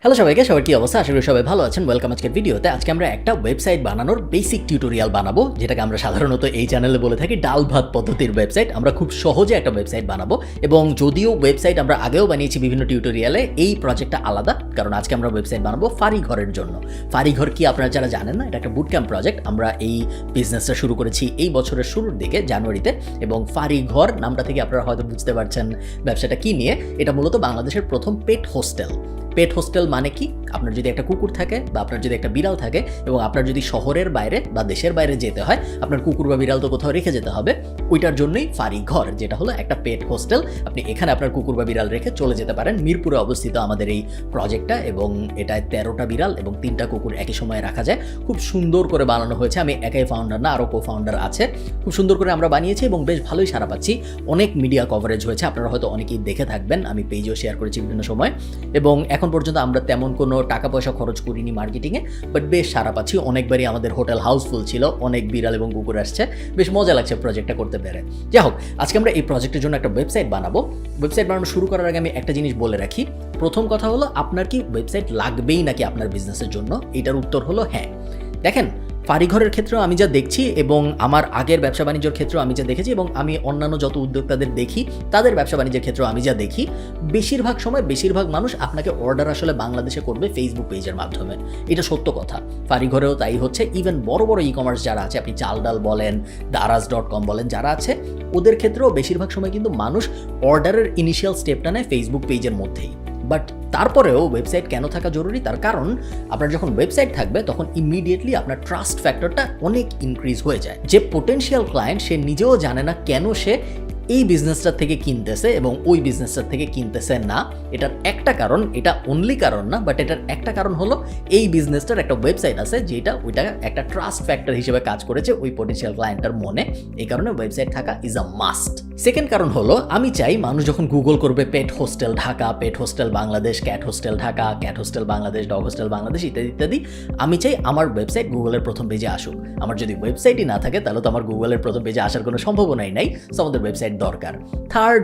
Hello সবাইকে, সবার কি অবস্থা? আশা করি সবাই ভালো আছেন। ওয়েলকাম আজকের ভিডিওতে। আজকে আমরা একটা ওয়েবসাইট বানানোর বেসিক টিউটোরিয়াল বানাবো, যেটাকে আমরা সাধারণত এই চ্যানেলে বলে থাকি ডাল ভাত পদ্ধতির ওয়েবসাইট। আমরা খুব সহজে একটা ওয়েবসাইট বানাবো, এবং যদিও ওয়েবসাইট আমরা আগেও বানিয়েছি বিভিন্ন টিউটোরিয়ালে, এই প্রজেক্টটা আলাদা, কারণ আজকে আমরা ওয়েবসাইট বানাবো ফারিঘরের জন্য। ফারিঘর কি আপনারা যারা জানেন না, এটা একটা বুট ক্যাম্প প্রজেক্ট। আমরা এই বিজনেসটা শুরু করেছি এই বছরের শুরুর দিকে, জানুয়ারিতে। এবং ফারিঘর নামটা থেকে আপনারা হয়তো বুঝতে পারছেন ব্যবসাটা কি নিয়ে। এটা মূলত বাংলাদেশের প্রথম পেট হোস্টেল। পেট হোস্টেল মানে কি? আপনার যদি একটা কুকুর থাকে বা আপনার যদি একটা বিড়াল থাকে, এবং আপনার যদি শহরের বাইরে বা দেশের বাইরে যেতে হয়, আপনার কুকুর বা বিড়াল তো কোথাও রেখে যেতে হবে, ওইটার জন্যই ফারিঘর, যেটা হলো একটা পেট হোস্টেল। আপনি এখানে আপনার কুকুর বা বিড়াল রেখে চলে যেতে পারেন। মিরপুরে অবস্থিত আমাদের এই প্রজেক্টটা, এবং এটায় 13টা বিড়াল এবং 3টা কুকুর একই সময়ে রাখা যায়। খুব সুন্দর করে বানানো হয়েছে। আমি একাই ফাউন্ডার না, আরও কো-ফাউন্ডার আছে। খুব সুন্দর করে আমরা বানিয়েছি এবং বেশ ভালোই সাড়া পাচ্ছি। অনেক মিডিয়া কভারেজ হয়েছে, আপনারা হয়তো অনেকেই দেখে থাকবেন। আমি পেজও শেয়ার করেছি বিভিন্ন সময়, এবং এখন পর্যন্ত আমরা তেমন কোনো টাকা পয়সা খরচ করিনি মার্কেটিংয়ে, বাট বেশ সাড়া পাচ্ছি। অনেকবারই আমাদের হোটেল হাউসফুল ছিল, অনেক বিড়াল এবং কুকুর আসছে। বেশ মজা লাগছে প্রজেক্টটা করতে পেরে। যাই হোক, আজকে আমরা এই প্রজেক্টের জন্য একটা ওয়েবসাইট বানাবো। ওয়েবসাইট বানানো শুরু করার আগে আমি একটা জিনিস বলে রাখি। প্রথম কথা হলো, আপনার কি ওয়েবসাইট লাগবেই নাকি আপনার বিজনেসের জন্য? এটার উত্তর হলো হ্যাঁ। দেখেন, ফারিঘরের ক্ষেত্রেও আমি যা দেখছি, এবং আমার আগের ব্যবসা বাণিজ্যের ক্ষেত্রেও আমি যা দেখেছি, এবং আমি অন্যান্য যত উদ্যোক্তাদের দেখি তাদের ব্যবসা বাণিজ্যের ক্ষেত্রেও আমি যা দেখি, বেশিরভাগ সময় বেশিরভাগ মানুষ আপনাকে অর্ডার আসলে বাংলাদেশে করবে ফেসবুক পেজের মাধ্যমে। এটা সত্য কথা। ফারিঘরেও তাই হচ্ছে। ইভেন বড় বড় ই কমার্স যারা আছে, আপনি চালডাল বলেন, দারাজ.com বলেন, যারা আছে, ওদের ক্ষেত্রেও বেশিরভাগ সময় কিন্তু মানুষ অর্ডারের ইনিশিয়াল স্টেপটা নেয় ফেসবুক পেজের মধ্যেই। বাট তারপরেও ওয়েবসাইট কেন থাকা জরুরি? তার কারণ আপনার যখন ওয়েবসাইট থাকবে, তখন ইমিডিয়েটলি আপনার ট্রাস্ট ফ্যাক্টরটা অনেক ইনক্রিজ হয়ে যায়। যে পোটেনশিয়াল ক্লায়েন্ট, সে নিজেও জানে না কেন সে এই বিজনেসটার থেকে কিনতেছে এবং ওই বিজনেসটার থেকে কিনতেছে না। এটার একটা কারণ, এটা অনলি কারণ না, বাট এটার একটা কারণ হলো এই বিজনেসটার একটা ওয়েবসাইট আছে, যেটা ওইটা একটা ট্রাস্ট ফ্যাক্টর হিসেবে কাজ করেছে ওই পোটেনশিয়াল ক্লায়েন্টের মনে। এই কারণে ওয়েবসাইট থাকা ইজ আ মাস্ট। সেকেন্ড কারণ হলো, আমি চাই মানুষ যখন গুগল করবে pet hostel Dhaka, pet hostel Bangladesh, cat hostel Dhaka, cat hostel Bangladesh, dog hostel Bangladesh, ইত্যাদি ইত্যাদি, আমি চাই আমার ওয়েবসাইট গুগলের প্রথম পেজে আসুক। আমার যদি ওয়েবসাইটই না থাকে, তাহলে তো আমার গুগলের প্রথম পেজে আসার কোনো সম্ভাবনাই নাই। সো আমাদের ওয়েবসাইট দরকার। থার্ড,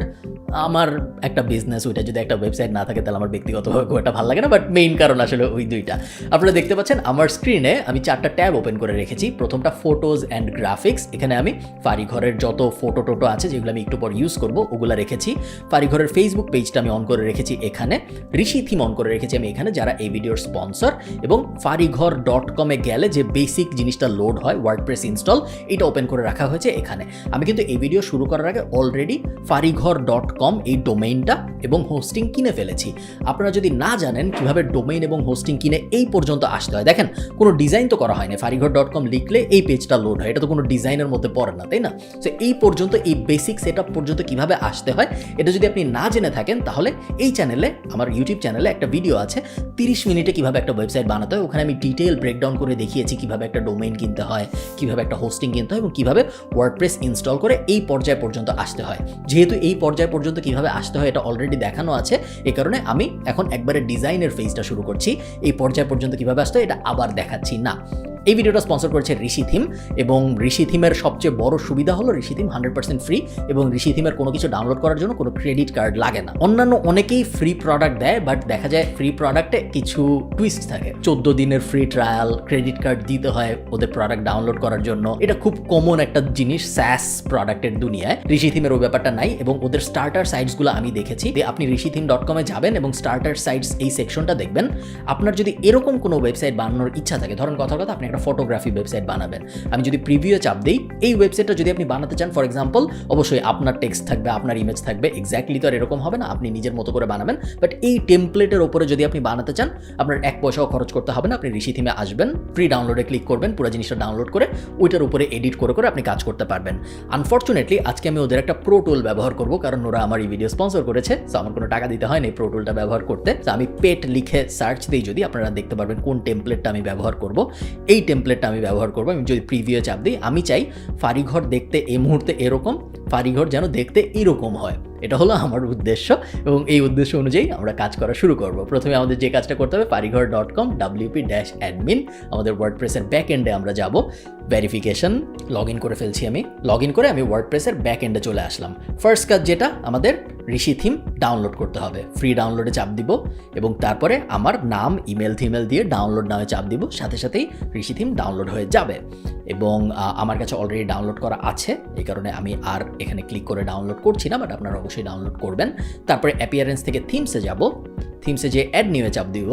আমার একটা বিজনেস, ওইটা যদি একটা ওয়েবসাইট না থাকে, তাহলে আমার ব্যক্তিগতভাবে খুব একটা ভালো লাগে না, বাট মেইন কারণ আসলে ওই দুইটা। আপনারা দেখতে পাচ্ছেন আমার স্ক্রিনে আমি 4টা ট্যাব ওপেন করে রেখেছি। প্রথমটা ফটোজ অ্যান্ড গ্রাফিক্স। এখানে আমি ফারিঘরের যত ফটো টোটো আছে, যেগুলো আমি একটু পর ইউজ করবো, ওগুলো রেখেছি। ফারিঘরের ফেসবুক পেজটা আমি অন করে রেখেছি এখানে। ঋষি থিম অন করে রেখেছি আমি এখানে, যারা এই ভিডিওর স্পন্সর। এবং Furryghor.com-এ গেলে যে বেসিক জিনিসটা লোড হয়, ওয়ার্ডপ্রেস ইনস্টল, এটা ওপেন করে রাখা হয়েছে এখানে। আমি কিন্তু এই ভিডিও শুরু করার আগে অলরেডি Furryghor.com এই ডোমেইনটা এবং হোস্টিং কিনে ফেলেছি। আপনারা যদি না জানেন কিভাবে ডোমেইন এবং হোস্টিং কিনে এই পর্যন্ত আসতে হয়, দেখেন, কোনো ডিজাইন তো করা হয়নি। Furryghor.com লিখলে এই পেজটা লোড হয়, এটা তো কোনো ডিজাইনের মধ্যে পড়ে না, তাই না? সো এই পর্যন্ত, এই বেসিক সেটআপ পর্যন্ত কিভাবে আসতে হয়, এটা যদি আপনি না জেনে থাকেন, তাহলে এই চ্যানেলে, আমার ইউটিউব চ্যানেলে একটা ভিডিও আছে 30 মিনিটে কিভাবে একটা ওয়েবসাইট বানাতে হয়। ওখানে আমি ডিটেইল ব্রেকডাউন করে দেখিয়েছি কিভাবে একটা ডোমেইন কিনতে হয়, কিভাবে একটা হোস্টিং কিনতে হয়, এবং কিভাবে ওয়ার্ডপ্রেস ইনস্টল করে এই পর্যায় পর্যন্ত আসতে হয়। যেহেতু এই পর্যায় পর্যন্ত কিভাবে আসতে হয় এটা অলরেডি দেখানো আছে, এই কারণে আমি এখন একবারে ডিজাইনের ফেজটা শুরু করছি। এই পর্যায় পর্যন্ত কিভাবে আসতে হয় এটা আবার দেখাচ্ছি না। এই ভিডিওটা স্পন্সর করেছে ঋষি থিম, এবং ঋষি থিমের সবচেয়ে বড় সুবিধা হলো ঋষি থিম 100% ফ্রি, এবং ঋষি থিমের কোনো কিছু ডাউনলোড করার জন্য কোনো ক্রেডিট কার্ড লাগে না। অন্যান্য অনেকেই ফ্রি প্রোডাক্ট দেয়, বাট দেখা যায় ফ্রি প্রোডাক্টে কিছু টুইস্ট থাকে। 14 দিনের ফ্রি ট্রায়াল, ক্রেডিট কার্ড দিতে হয় ওদের প্রোডাক্ট ডাউনলোড করার জন্য। এটা খুব কমন একটা জিনিস স্যাস প্রোডাক্টের দুনিয়ায়। ঋষি থিমের ওই ব্যাপারটা নাই, এবং ওদের স্টার্টার সাইটসগুলো আমি দেখেছি। আপনি ঋষিথিম.com-এ যাবেন এবং স্টার্টার সাইটস এই সেকশনটা দেখবেন। আপনার যদি এরকম কোনো ওয়েবসাইট বানানোর ইচ্ছা থাকে, ধরেন কথার কথা আপনি একটা ফটোগ্রাফি ওয়েবসাইট বানাবেন, আমি যদি প্রিভিউ চাপ দিই, এই ওয়েবসাইটটা যদি আপনি বানাতে চান, ফর এক্সাম্পল, অবশ্যই আপনার টেক্সট থাকবে, আপনার ইমেজ থাকবে, এক্স্যাক্টলি তো আর এরকম হবে না, আপনি নিজের মতো করে বানাবেন। বাট এই টেমপ্লেটের ওপরে যদি আপনি বানাতে চান, আপনার 1 পয়সাও খরচ করতে হবে না। আপনি ঋষি থিমে আসবেন, ফ্রি ডাউনলোডে ক্লিক করবেন, পুরো জিনিসটা ডাউনলোড করে ওইটার উপরে এডিট করে করে আপনি কাজ করতে পারবেন। আনফর্চুনেটলি আজকে আমি ওদের একটা প্রো টুল ব্যবহার করব, কারণ ওরা আমার এই ভিডিও স্পন্সর করেছে। সো আমার কোনো টাকা দিতে হয় না এই প্রো টুলটা ব্যবহার করতে। সো আমি পেট লিখে সার্চ দিই, যদি আপনারা দেখতে পারবেন কোন টেমপ্লেটটা আমি ব্যবহার করব। এই টেমপ্লেটটা আমি ব্যবহার করব। আমি যদি প্রিভিউ চাপ দিই, আমি চাই ফারিঘর দেখতে এই মুহূর্তে এরকম, ফারিঘর যেন দেখতে এরকম হয়, এটা হলো আমার উদ্দেশ্য এবং এই উদ্দেশ্য অনুযায়ী আমরা কাজ করা শুরু করব। প্রথমে আমাদের যে কাজটা করতে হবে, furryghor.com wp-admin আমাদের ওয়ার্ডপ্রেসের ব্যাক এন্ডে আমরা যাব। ভেরিফিকেশন লগ ইন করে ফেলছি, আমি লগ ইন করে আমি ওয়ার্ডপ্রেসের ব্যাক এন্ডে চলে আসলাম। ফার্স্ট কাজ যেটা, আমাদের ঋষি থিম ডাউনলোড করতে হবে। ফ্রি ডাউনলোডে চাপ দিব এবং তারপরে আমার নাম ইমেল থিমেল দিয়ে ডাউনলোড নামে চাপ দিব, সাথে সাথেই ঋষি থিম ডাউনলোড হয়ে যাবে। এবং আমার কাছে অলরেডি ডাউনলোড করা আছে, এই কারণে আমি আর এখানে ক্লিক করে ডাউনলোড করছি না, বাট আপনারা অবশ্যই ডাউনলোড করবেন। তারপরে অ্যাপিয়ারেন্স থেকে থিমসে যাব, থিমসে যে অ্যাড নিউয়ে চাপ দিব,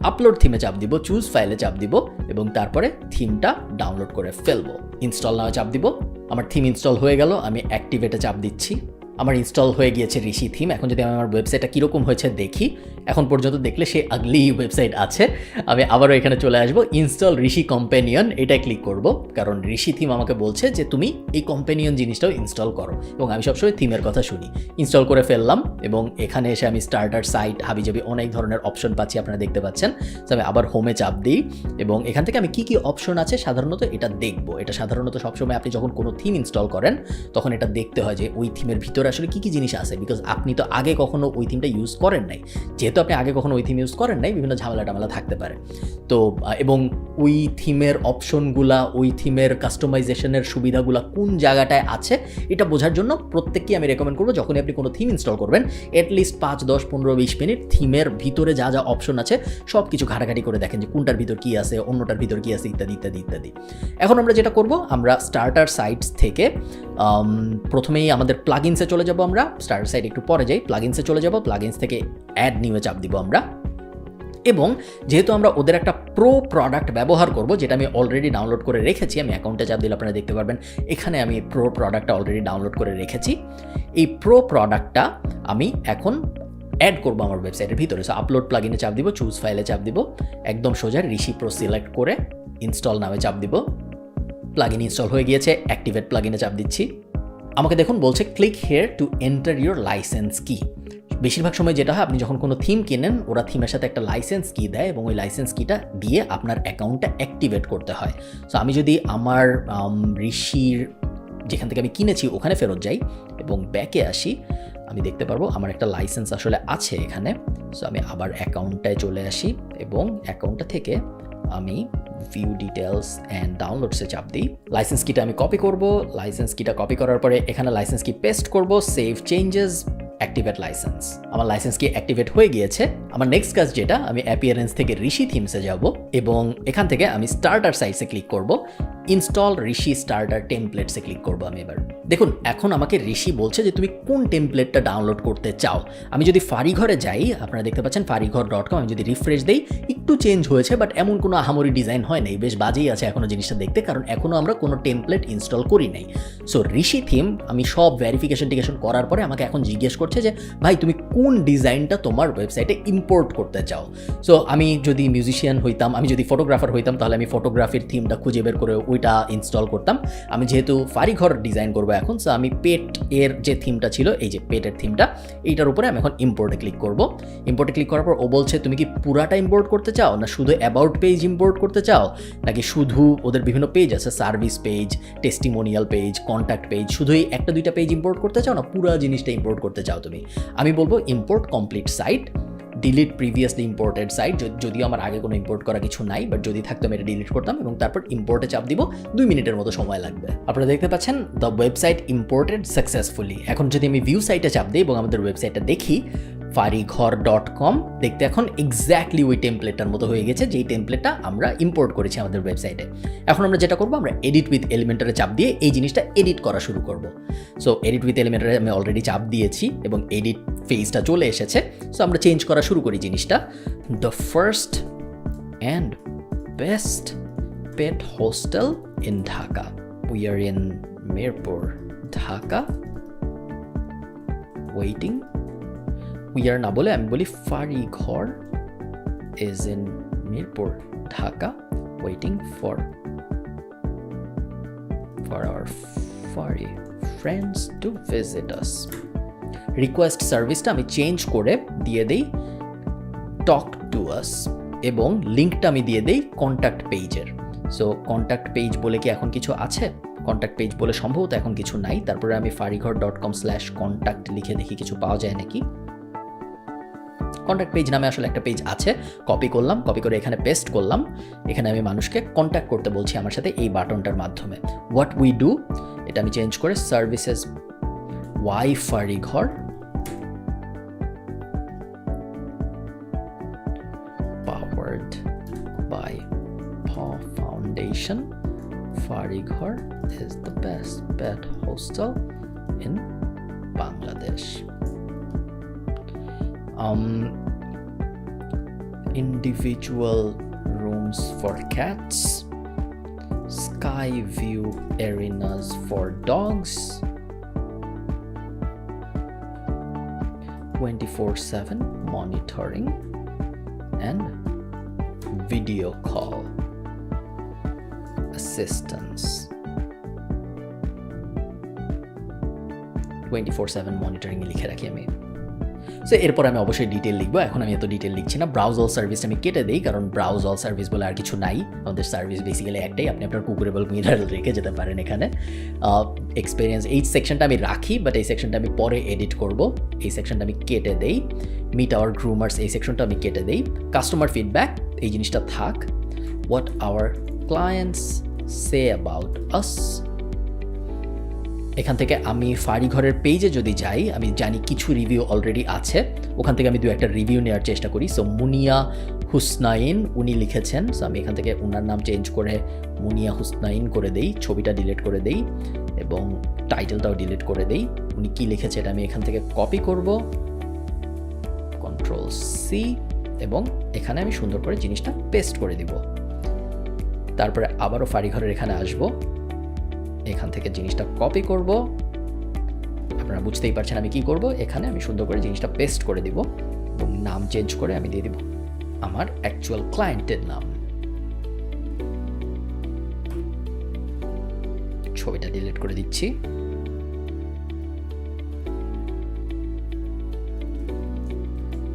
আপলোড থিমে চাপ দিব, চুজ ফাইলে চাপ দিব এবং তারপরে থিমটা ডাউনলোড করে ফেলবো। ইনস্টল নামে চাপ দিব, আমার থিম ইনস্টল হয়ে গেল, আমি অ্যাক্টিভেটে চাপ দিচ্ছি। আমার ইনস্টল হয়ে গিয়েছে ঋষি থিম। এখন যদি আমি আমার ওয়েবসাইটটা কীরকম হয়েছে দেখি, এখন পর্যন্ত দেখলে সে আগলি ওয়েবসাইট আছে। আমি আবারও এখানে চলে আসবো, ইনস্টল ঋষি কম্পেনিয়ন, এটাই ক্লিক করব, কারণ ঋষি থিম আমাকে বলছে যে তুমি এই কম্পেনিয়ন জিনিসটাও ইনস্টল করো এবং আমি সবসময় থিমের কথা শুনি। ইনস্টল করে ফেললাম এবং এখানে এসে আমি স্টার্টার সাইট হাবিজাবি অনেক ধরনের অপশন পাচ্ছি, আপনারা দেখতে পাচ্ছেন। তো আমি আবার হোমে চাপ দিই এবং এখান থেকে আমি কী কী অপশন আছে সাধারণত এটা দেখব। এটা সাধারণত সবসময় আপনি যখন কোনো থিম ইনস্টল করেন তখন এটা দেখতে হয় যে ওই থিমের ভিতরে আসলে কী কী জিনিস আছে, বিকজ আপনি তো আগে কখনো ওই থিমটা ইউজ করেন নাই। যেহেতু আপনি আগে কখনো ওই থিম ইউজ করেন নাই, বিভিন্ন ঝামেলা টামেলা থাকতে পারে। তো এবং ওই থিমের অপশনগুলা, ওই থিমের কাস্টমাইজেশনের সুবিধাগুলা কোন জায়গাটায় আছে এটা বোঝার জন্য প্রত্যেককে আমি রেকমেন্ড করবো, যখনই আপনি কোনো থিম ইনস্টল করবেন অ্যাটলিস্ট 5, 10, 15, 20 মিনিট থিমের ভিতরে যা যা অপশন আছে সব কিছু ঘাটাঘাটি করে দেখেন যে কোনটার ভিতর কী আছে, অন্যটার ভিতর কী আছে, ইত্যাদি ইত্যাদি ইত্যাদি। এখন আমরা যেটা করব, আমরা স্টার্টার সাইটস থেকে প্রথমেই আমাদের প্লাগইনসে চলে যাব। আমরা স্টার্টার সাইট একটু পরে যাই, প্লাগইনসে চলে যাব। প্লাগইনস থেকে অ্যাড নিউয়ে চাপ দিব আমরা এবং যেহেতু আমরা ওদের একটা প্রো প্রোডাক্ট ব্যবহার করব, যেটা আমি অলরেডি ডাউনলোড করে রেখেছি, আমি অ্যাকাউন্টে চাপ দিলে আপনারা দেখতে পারবেন এখানে আমি প্রো প্রোডাক্টটা অলরেডি ডাউনলোড করে রেখেছি। এই প্রো প্রোডাক্টটা আমি এখন অ্যাড করবো আমার ওয়েবসাইটের ভিতরে। সো আপলোড প্লাগইনে চাপ দিব, চুজ ফাইলে চাপ দিব, একদম সোজা ঋষি প্রো সিলেক্ট করে ইনস্টল নামে চাপ দিব। প্লাগইন ইনস্টল হয়ে গিয়েছে, অ্যাক্টিভেট প্লাগইনে চাপ দিচ্ছি। আমাকে দেখুন বলছে click here to enter your licence কি। বেশিরভাগ সময় যেটা হয়, আপনি যখন কোনো থিম কেনেন ওরা থিমের সাথে একটা লাইসেন্স কি দেয় এবং ওই লাইসেন্স কিটা দিয়ে আপনার অ্যাকাউন্টটা অ্যাক্টিভেট করতে হয়। সো আমি যদি আমার ঋষির যেখান থেকে আমি কিনেছি ওখানে ফেরত যাই এবং ব্যাকে আসি, আমি দেখতে পারবো আমার একটা লাইসেন্স আসলে আছে এখানে। সো আমি আবার অ্যাকাউন্টটায় চলে আসি এবং অ্যাকাউন্টটা থেকে আমি ভিউ ডিটেলস অ্যান্ড ডাউনলোডসে চাপ দিই। লাইসেন্স কিটা আমি কপি করব, লাইসেন্স কিটা কপি করার পরে এখানে লাইসেন্স কি পেস্ট করব, সেভ চেঞ্জেস, অ্যাক্টিভেট লাইসেন্স। আমার লাইসেন্স কি অ্যাক্টিভেট হয়ে গিয়েছে। আমার নেক্সট কাজ যেটা, আমি অ্যাপিয়ারেন্স থেকে ঋষি থিমসে যাব এবং এখান থেকে আমি স্টার্টার সাইটসে ক্লিক করব, ইনস্টল ঋষি স্টার্টার টেমপ্লেটসে ক্লিক করব আমি এবার। দেখুন এখন আমাকে ঋষি বলছে যে তুমি কোন টেমপ্লেটটা ডাউনলোড করতে চাও। আমি যদি ফারিঘরে যাই, আপনারা দেখতে পাচ্ছেন furryghor.com, আমি যদি রিফ্রেশ দিই একটু চেঞ্জ হয়েছে, বাট এমন কোনো আহামরি ডিজাইন হয় নাই, বেশ বাজেই আছে এখনও জিনিসটা দেখতে, কারণ এখনও আমরা কোনো টেমপ্লেট ইনস্টল করি নাই। সো ঋষি থিম আমি সব ভেরিফিকেশন টিকেশন করার পরে আমাকে এখন জিজ্ঞেস করছে যে ভাই তুমি কোন ডিজাইনটা তোমার ওয়েবসাইটে ইম্পোর্ট করতে চাও। সো আমি যদি মিউজিশিয়ান হইতাম, আমি যদি ফটোগ্রাফার হইতাম, তাহলে আমি ফটোগ্রাফির থিমটা খুঁজে বের করে ওইটা ইনস্টল করতাম। আমি যেহেতু ফারিঘর ডিজাইন করবো এখন, সো আমি পেট এর যে থিমটা ছিল, এই যে পেটের থিমটা, এইটার উপরে আমি এখন ইম্পোর্টে ক্লিক করব। ইম্পোর্টে ক্লিক করার পর ও বলছে তুমি কি পুরাটা ইম্পোর্ট করতে চাও, না শুধু অ্যাবাউট পেজ ইম্পোর্ট করতে চাও, নাকি শুধু ওদের বিভিন্ন পেজ আছে, service page, testimonial page, contact page, শুধুই একটা দুইটা পেজ ইম্পোর্ট করতে চাও, না পুরো জিনিসটা ইম্পোর্ট করতে চাও তুমি। আমি বলবো import complete site, delete previously imported site. যদিও আমার আগে কোনো ইম্পোর্ট করা কিছু নাই, বাট যদি থাকতো আমি এটা ডিলিট করতাম এবং তারপর ইম্পোর্টে চাপ দিব। 2 মিনিটের মতো সময় লাগবে। আপনারা দেখতে পাচ্ছেন দ্য ওয়েবসাইট ইম্পোর্টেড সাকসেসফুলি। এখন যদি আমি ভিউ সাইটে চাপ দিই এবং আমাদের ওয়েবসাইটটা দেখি, furryghor.com দেখতে এখন এক্স্যাক্টলি ওই টেমপ্লেটটার মতো হয়ে গেছে, যেই টেমপ্লেটটা আমরা ইম্পোর্ট করেছি আমাদের ওয়েবসাইটে। এখন আমরা যেটা করবো, আমরা এডিট উইথ এলিমেন্টারে চাপ দিয়ে এই জিনিসটা এডিট করা শুরু করব। সো এডিট উইথ এলিমেন্টারে আমি অলরেডি চাপ দিয়েছি এবং এডিট ফেজটা চলে এসেছে। সো আমরা চেঞ্জ করা শুরু করি জিনিসটা। The first and best pet hostel in Dhaka, we are in Mirpur, Dhaka, waiting. We are না বলে আমি বলি Furryghor is in Mirpur, Dhaka, waiting for our furry friends to visit us. Request সার্ভিসটা আমি চেঞ্জ করে দিয়ে দেই টক টু আস এবং লিঙ্কটা আমি দিয়ে দেই কন্ট্যাক্ট পেজের। সো কন্ট্যাক্ট পেজ বলে কি এখন কিছু আছে? কন্ট্যাক্ট পেজ বলে সম্ভবত এখন কিছু নাই। তারপরে আমি furryghor.com/contact লিখে দেখি কিছু পাওয়া যায় নাকি। কন্ট্যাক্ট পেজ নামে আসলে একটা পেজ আছে, কপি করলাম, কপি করে এখানে পেস্ট করলাম। এখানে আমি মানুষকে কন্ট্যাক্ট করতে বলছি আমার সাথে এই বাটনটার মাধ্যমে। হোয়াট উই ডু, এটা আমি চেঞ্জ করে সার্ভিসেস ওয়াই Furryghor, powered by Paw Foundation. Furryghor is the best pet hostel in Bangladesh. Individual rooms for cats, sky view arenas for dogs, 24/7 monitoring and video call assistance. 24/7 monitoring লিখে রাখি আমি। So এরপর আমি অবশ্যই detail লিখবো, এখন আমি এত ডিটেল লিখছি না। ব্রাউজ অল সার্ভিস আমি কেটে দিই, কারণ ব্রাউজ অল সার্ভিস বলে আর কিছু নাই। আমাদের সার্ভিস বেসিক্যালি একটাই, আপনি আপনার কুকুরেবল মিরার রেখে যেতে পারেন এখানে। এক্সপিরিয়েন্স এই সেকশনটা আমি রাখি, বাট এই সেকশনটা আমি পরে এডিট করব। এই সেকশনটা আমি কেটে দেই। মিট আওয়ার গ্রুমার্স এই সেকশনটা আমি কেটে দেই। কাস্টমার ফিডব্যাক এই জিনিসটা থাক। What hour clients say about us, এখান থেকে আমি Furryghor-এর পেজে যদি যাই, আমি জানি কিছু রিভিউ অলরেডি আছে, ওখান থেকে আমি 2-1 রিভিউ নেওয়ার চেষ্টা করি। সো মুনিয়া হুসনাইন উনি লিখেছেন, সো আমি এখান থেকে ওনার নাম চেঞ্জ করে মুনিয়া হুসনাইন করে দেই, ছবিটা ডিলিট করে দেই এবং টাইটেলটাও ডিলিট করে দেই। উনি কি লিখেছে এটা আমি এখান থেকে কপি করব, Ctrl+C, এবং এখানে আমি সুন্দর করে জিনিসটা পেস্ট করে দিব। তারপরে আবারও Furryghor-এর এখানে আসবো, এখান থেকে জিনিসটা কপি করব। আপনারা বুঝতেই পারছেন আমি কি করব, এখানে আমি সুন্দর করে জিনিসটা পেস্ট করে দিব এবং নাম চেঞ্জ করে আমি দিয়ে দিব আমার অ্যাকচুয়াল ক্লায়েন্টের নাম। ছবিটা ডিলিট করে দিচ্ছি।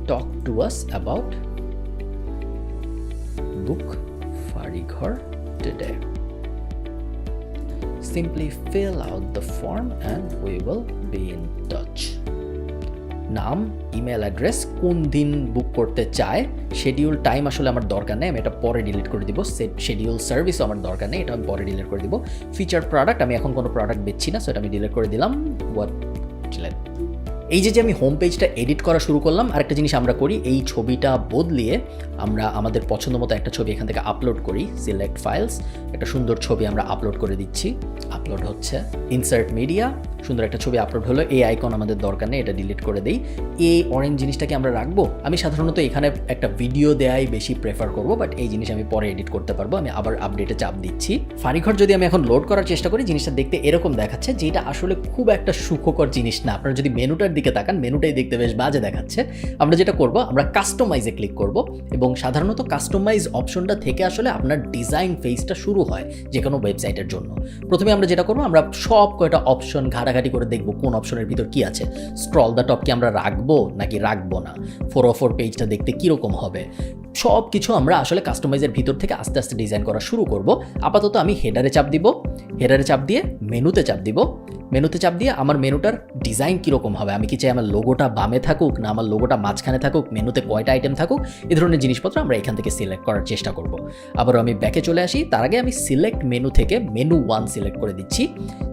Talk to us about book Furryghor today. Simply fill out the form and we will be in touch. নাম, ইমেল অ্যাড্রেস, কোন দিন বুক করতে চায়, শিডিউল টাইম আসলে আমার দরকার নেই, আমি এটা পরে ডিলিট করে দিব। শিডিউল সার্ভিসও আমার দরকার নেই, এটা আমি পরে ডিলিট করে দিব। ফিচার প্রোডাক্ট, আমি এখন কোনো প্রোডাক্ট বেচছি না, সো এটা আমি ডিলিট করে দিলাম। এই যে আমি হোম পেজটা এডিট করা শুরু করলাম, আরেকটা জিনিস আমরা করি, এই ছবিটা বদলিয়ে আমরা আমাদের পছন্দ মতো একটা ছবি এখান থেকে আপলোড করি। সিলেক্ট ফাইলস, একটা সুন্দর ছবি আমরা আপলোড করে দিচ্ছি। আপলোড হচ্ছে, ইনসার্ট মিডিয়া, সুন্দর একটা ছবি আপলোড হলো। এই আইকন আমাদের দরকার নেই, এটা ডিলিট করে দিই। এই অরেঞ্জ জিনিসটাকে আমরা রাখবো। আমি সাধারণত এখানে একটা ভিডিও দেয়াই বেশি প্রেফার করব, বাট এই জিনিস আমি পরে এডিট করতে পারবো। আমি আবার আপডেটে চাপ দিচ্ছি। Furryghor যদি আমি এখন লোড করার চেষ্টা করি, জিনিসটা দেখতে এরকম দেখাচ্ছে, যেটা আসলে খুব একটা সুখকর জিনিস না। আপনারা যদি মেনুটার দিকে তাকান, মেনুটাই দেখতে বেশ বাজে দেখাচ্ছে। আমরা যেটা করব, আমরা কাস্টমাইজে ক্লিক করব এবং সাধারণত কাস্টমাইজ অপশনটা থেকে আসলে আপনার ডিজাইন ফেজটা শুরু হয় যে কোনো ওয়েবসাইটের জন্য। প্রথমে আমরা যেটা করব, আমরা সব কয়টা অপশন ঘাটাঘাটি করে দেখব কোন অপশনের ভিতর কি আছে। স্ক্রল দ্য টপ কি আমরা রাখবো নাকি রাখবো না, 404 পেজটা দেখতে কীরকম হবে, সব কিছু আমরা আসলে কাস্টমাইজের ভিতর থেকে আস্তে আস্তে ডিজাইন করা শুরু করব। আপাতত আমি হেডারে চাপ দিব, হেডারে চাপ দিয়ে মেনুতে চাপ দিব। মেনুতে চাপ দিয়ে আমার মেনুটার ডিজাইন কীরকম হবে, আমি কি চাই আমার লোগোটা বামে থাকুক না আমার লোগোটা মাঝখানে থাকুক, মেনুতে কয়টা আইটেম থাকুক, এই ধরনের জিনিসপত্র আমরা এখান থেকে সিলেক্ট করার চেষ্টা করব। আবারও আমি ব্যাকে চলে আসি, তার আগে আমি সিলেক্ট মেনু থেকে মেনু 1 সিলেক্ট করে দিচ্ছি।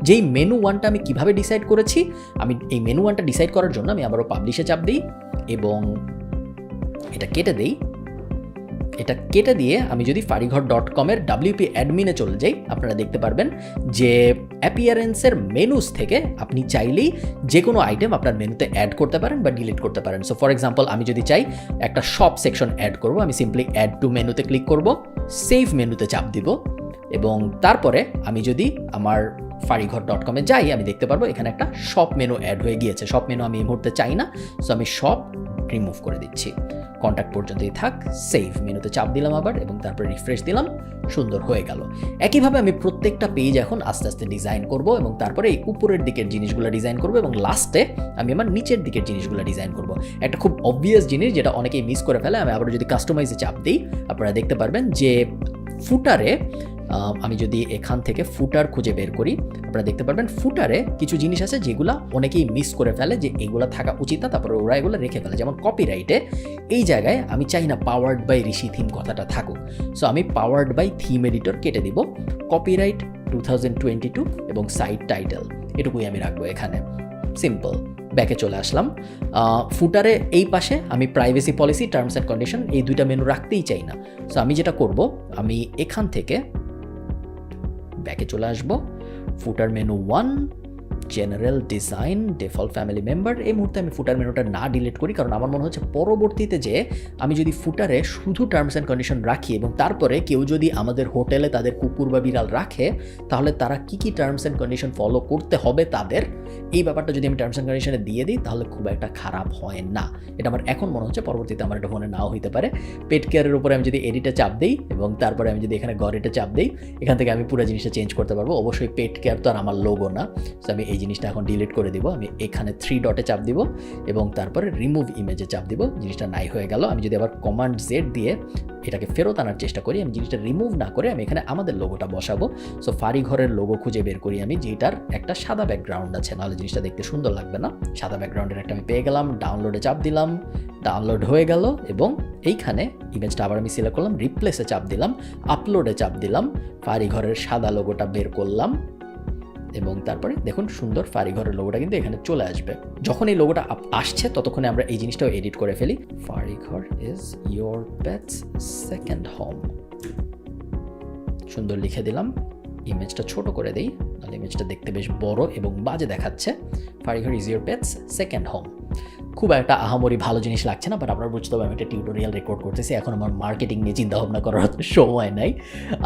যেই মেনু 1টা আমি কিভাবে ডিসাইড করেছি, আমি এই মেনু 1টা ডিসাইড করার জন্য আমি আবারও পাবলিশে চাপ দিই এবং এটা কেটে দিই। এটা কেটে দিয়ে আমি যদি Furryghor.com-এর WP অ্যাডমিনে চলে যাই, আপনারা দেখতে পারবেন যে অ্যাপিয়ারেন্সের মেনুস থেকে আপনি চাইলেই যে কোনো আইটেম আপনার মেনুতে অ্যাড করতে পারেন বা ডিলিট করতে পারেন। সো ফর এক্সাম্পল, আমি যদি চাই একটা শপ সেকশন অ্যাড করব, আমি সিম্পলি অ্যাড টু মেনুতে ক্লিক করব, সেভ মেনুতে চাপ দিব এবং তারপরে আমি যদি আমার Furryghor.com-এ যাই, আমি দেখতে পারবো এখানে একটা শপ মেনু অ্যাড হয়ে গিয়েছে। শপ মেনু আমি এই মুহূর্তে চাই না, সো আমি শপ রিমুভ করে দিচ্ছি। কন্ট্যাক্ট পর্যন্তই থাক, সেভ মেনুতে চাপ দিলাম আবার এবং তারপরে রিফ্রেশ দিলাম, সুন্দর হয়ে গেল। একইভাবে আমি প্রত্যেকটা পেজ এখন আস্তে আস্তে ডিজাইন করব এবং তারপরে এই উপরের দিকের জিনিসগুলো ডিজাইন করব এবং লাস্টে আমি আমার নিচের দিকের জিনিসগুলো ডিজাইন করব। একটা খুব অবভিয়াস জিনিস যেটা অনেকেই মিস করে ফেলে, আমি আবার যদি কাস্টমাইজে চাপ দিই, আপনারা দেখতে পারবেন যে ফুটারে আমি যদি এখান থেকে ফুটার খুঁজে বের করি, আপনারা দেখতে পারবেন ফুটারে কিছু জিনিস আছে যেগুলো অনেকেই মিস করে ফেলে, যে এগুলো থাকা উচিত না, তারপরে ওরা এগুলো রেখে ফেলে। যেমন কপিরাইটে এই জায়গায় আমি চাই না পাওয়ার্ড বাই ঋষি থিম কথাটা থাকুক, সো আমি পাওয়ার্ড বাই থিম এডিটর কেটে দিব। কপিরাইট 2022 এবং সাইট টাইটেল এটুকুই আমি রাখবো এখানে। সিম্পল, ব্যাকে চলে আসলাম। ফুটারে এই পাশে আমি privacy policy, terms and condition এই দুইটা মেনু রাখতেই চাই না। সো আমি যেটা করব, আমি এখান থেকে ব্যাকে চলে আসব। ফুটার menu 1, general design, default family member. এই মুহূর্তে আমি ফুটার মেনুটা না ডিলিট করি, কারণ আমার মনে হচ্ছে পরবর্তীতে যে আমি যদি ফুটারে শুধু টার্মস অ্যান্ড কন্ডিশন রাখি এবং তারপরে কেউ যদি আমাদের হোটেলে তাদের কুকুর বা বিড়াল রাখে, তাহলে তারা কি কি টার্মস অ্যান্ড কন্ডিশন ফলো করতে হবে তাদের, এই ব্যাপারটা যদি আমি টার্মস অ্যান্ড কন্ডিশনে দিয়ে দিই তাহলে খুব একটা খারাপ হয় না। এটা আমার এখন মনে হচ্ছে, পরবর্তীতে আমার এটা মনে নাও হইতে পারে। পেট কেয়ারের উপরে আমি যদি এডিটে চাপ দিই এবং তারপরে আমি যদি এখানে গড়েটে চাপ দিই, এখান থেকে আমি পুরো জিনিসটা চেঞ্জ করতে পারবো। অবশ্যই পেট কেয়ার তো আর আমার লোগো না, সো আমি এই জিনিসটা এখন ডিলিট করে দিব। আমি এখানে 3 ডটে চাপ দিব এবং তারপরে রিমুভ ইমেজে চাপ দিব, জিনিসটা নাই হয়ে গেল। আমি যদি আবার কমান্ড জেড দিয়ে এটাকে ফেরত আনার চেষ্টা করি, আমি জিনিসটা রিমুভ না করে আমি এখানে আমাদের লোগোটা বসাবো। সো ফারিঘরের লোগো খুঁজে বের করি আমি, যেটার একটা সাদা ব্যাকগ্রাউন্ড আছে, নাহলে জিনিসটা দেখতে সুন্দর লাগবে না। সাদা ব্যাকগ্রাউন্ডের একটা আমি পেয়ে গেলাম, ডাউনলোডে চাপ দিলাম, ডাউনলোড হয়ে গেল এবং এইখানে ইমেজটা আবার আমি সিলেক্ট করলাম, রিপ্লেসে চাপ দিলাম, আপলোডে চাপ দিলাম, ফারিঘরের সাদা লোগোটা বের করলাম এবং তারপরে দেখুন সুন্দর ফারিঘরের লোগোটা কিন্তু এখানে চলে আসবে। যখন এই লোগোটা আসছে ততক্ষণে আমরা এই জিনিসটাও এডিট করে ফেলি। Farighar is your pet's second home, সুন্দর লিখে দিলাম। ইমেজটা ছোট করে দেই, তাহলে ইমেজটা দেখতে বেশ বড় এবং বাজে দেখাচ্ছে। Farighar is your pet's second home, খুব একটা আহামরি ভালো জিনিস লাগছে না, বাট আপনার বুঝতে হবে আমি একটা টিউটোরিয়াল রেকর্ড করতেছি, এখন আমার মার্কেটিং নিয়ে চিন্তা ভাবনা করার সময় নাই।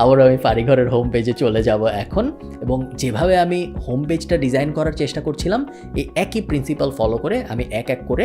আবার আমি ফারিঘরের হোম পেজে চলে যাব এখন, এবং যেভাবে আমি হোম পেজটা ডিজাইন করার চেষ্টা করছিলাম এই একই প্রিন্সিপাল ফলো করে আমি এক এক করে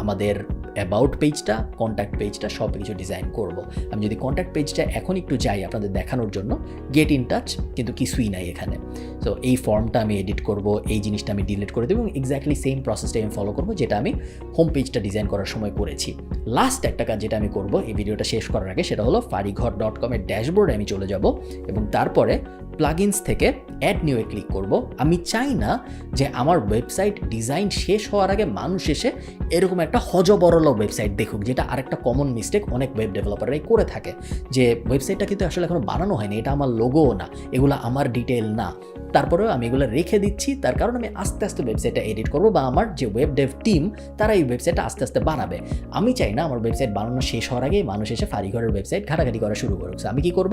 আমাদের অ্যাবাউট পেজটা, কন্ট্যাক্ট পেজটা সব কিছু ডিজাইন করব। আমি যদি কন্ট্যাক্ট পেজটা এখন একটু যাই আপনাদের দেখানোর জন্য, গেট ইন টাচ কিন্তু কিছুই নাই এখানে। সো এই ফর্মটা আমি এডিট করব, এই জিনিসটা আমি ডিলিট করে দেবো এবং এক্স্যাক্টলি সেম প্রসেসটাই আমি ফলো করবো যেটা আমি হোম পেজটা ডিজাইন করার সময় করেছি। লাস্ট একটা কাজ যেটা আমি করব এই ভিডিওটা শেষ করার আগে, সেটা হলো furryghor.com এর ড্যাশবোর্ডে আমি চলে যাব এবং তারপরে প্লাগইনস থেকে অ্যাড নিউয়ে ক্লিক করব। আমি চাই না যে আমার ওয়েবসাইট ডিজাইন শেষ হওয়ার আগে মানুষ এসে এরকম একটা হজবরল ওয়েবসাইট দেখুক, যেটা আরেকটা কমন মিস্টেক অনেক ওয়েব ডেভেলপাররাই করে থাকে, যে ওয়েবসাইটটা কিন্তু আসলে এখনো বানানো হয়নি, এটা আমার লোগোও না, এগুলো আমার ডিটেল না, তারপরেও আমি এগুলো রেখে দিচ্ছি। তার কারণ আমি আস্তে আস্তে ওয়েবসাইটটা এডিট করবো বা আমার যে ওয়েব ডেভ টিম তারা এই ওয়েবসাইটটা আস্তে আস্তে বানাবে। আমি চাই না আমার ওয়েবসাইট বানানো শেষ হওয়ার আগেই মানুষ এসে ফারিঘরের ওয়েবসাইট ঘাটাঘাটি করা শুরু করুক। আমি কি করব,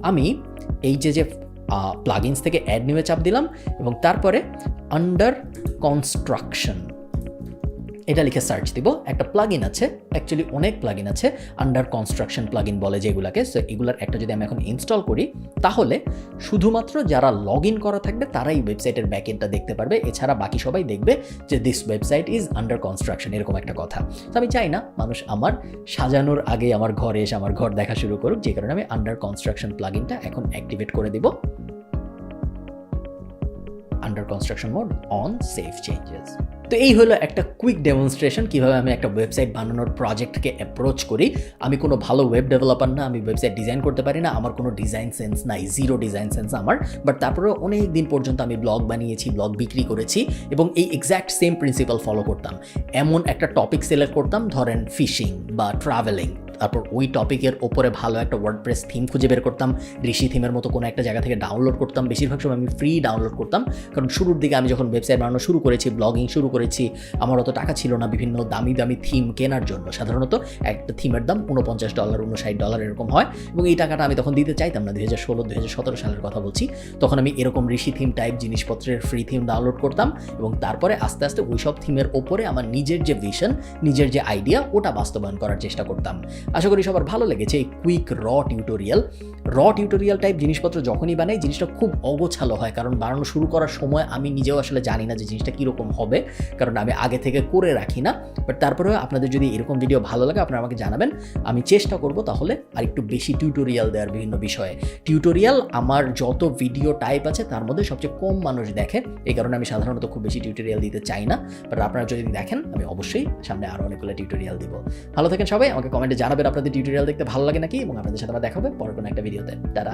আমি এই যে প্লাগইনস থেকে অ্যাড নিউয়ে চাপ দিলাম এবং তারপরে আন্ডার কনস্ট্রাকশন এটা লিখে সার্চ দিব। একটা প্লাগইন আছে, অ্যাকচুয়ালি অনেক প্লাগইন আছে, আন্ডার কনস্ট্রাকশন প্লাগইন বলে যেগুলোকে। সো এগুলোর একটা যদি আমি এখন ইনস্টল করি, তাহলে শুধুমাত্র যারা লগ ইন করা থাকবে তারাই ওয়েবসাইটের ব্যাকএন্ডটা দেখতে পারবে, এছাড়া বাকি সবাই দেখবে যে this website is under construction, এরকম একটা কথা। তো আমি চাই না মানুষ আমার সাজানোর আগে আমার ঘরে এসে আমার ঘর দেখা শুরু করুক, যে কারণে আমি আন্ডার কনস্ট্রাকশন প্লাগইনটা এখন অ্যাক্টিভেট করে দিব। Under construction mode on, save changes. তো এই হলো একটা কুইক ডেমনস্ট্রেশন কিভাবে আমি একটা ওয়েবসাইট বানানোর প্রজেক্টকে অ্যাপ্রোচ করি। আমি কোনো ভালো ওয়েব ডেভেলপার না, আমি ওয়েবসাইট ডিজাইন করতে পারি না, আমার কোনো ডিজাইন সেন্স নাই, জিরো ডিজাইন সেন্স আমার। বাট তারপরেও অনেক দিন পর্যন্ত আমি ব্লগ বানিয়েছি, ব্লগ বিক্রি করেছি এবং এই এক্স্যাক্ট সেম প্রিন্সিপাল ফলো করতাম। এমন একটা টপিক সিলেক্ট করতাম, ধরেন ফিশিং বা ট্রাভেলিং, তারপর ওই টপিকের ওপরে ভালো একটা ওয়ার্ডপ্রেস থিম খুঁজে বের করতাম, ঋষি থিমের মতো কোনো একটা জায়গা থেকে ডাউনলোড করতাম। বেশিরভাগ সময় আমি ফ্রি ডাউনলোড করতাম, কারণ শুরুর দিকে আমি যখন ওয়েবসাইট বানানো শুরু করেছি, ব্লগিং শুরু করেছি, আমার অত টাকা ছিল না বিভিন্ন দামি দামি থিম কেনার জন্য। সাধারণত একটা থিমের দাম $49, $59 এরকম হয় এবং এই টাকাটা আমি তখন দিতে চাইতাম না। 2016-2017 সালের কথা বলছি। তখন আমি এরকম ঋষি থিম টাইপ জিনিসপত্রের ফ্রি থিম ডাউনলোড করতাম এবং তারপরে আস্তে আস্তে ওই সব থিমের ওপরে আমার নিজের যে ভিশন, নিজের যে আইডিয়া, ওটা বাস্তবায়ন করার চেষ্টা করতাম। আশা করি সবার ভালো লেগেছে এই কুইক র টিউটোরিয়াল টাইপ জিনিসপত্র যখনই বানাই জিনিসটা খুব অগোছালো হয়, কারণ বানানো শুরু করার সময় আমি নিজেও আসলে জানি না যে জিনিসটা কীরকম হবে, কারণ আমি আগে থেকে করে রাখি না। বাট তারপরেও আপনাদের যদি এরকম ভিডিও ভালো লাগে আপনারা আমাকে জানাবেন, আমি চেষ্টা করব তাহলে আর একটু বেশি টিউটোরিয়াল দেওয়ার বিভিন্ন বিষয়ে। টিউটোরিয়াল আমার যত ভিডিও টাইপ আছে তার মধ্যে সবচেয়ে কম মানুষ দেখে, এই কারণে আমি সাধারণত খুব বেশি টিউটোরিয়াল দিতে চাই না। বাট আপনারা যদি দেখেন আমি অবশ্যই সামনে আরও অনেকগুলো টিউটোরিয়াল দিব। ভালো থাকেন সবাই, আমাকে কমেন্টে জানাবেন আপনাদের টিউটোরিয়াল দেখতে ভালো লাগে নাকি, এবং আপনাদের সাথে আবার দেখা হবে পরের কোনো একটা ভিডিওতে। টাটা।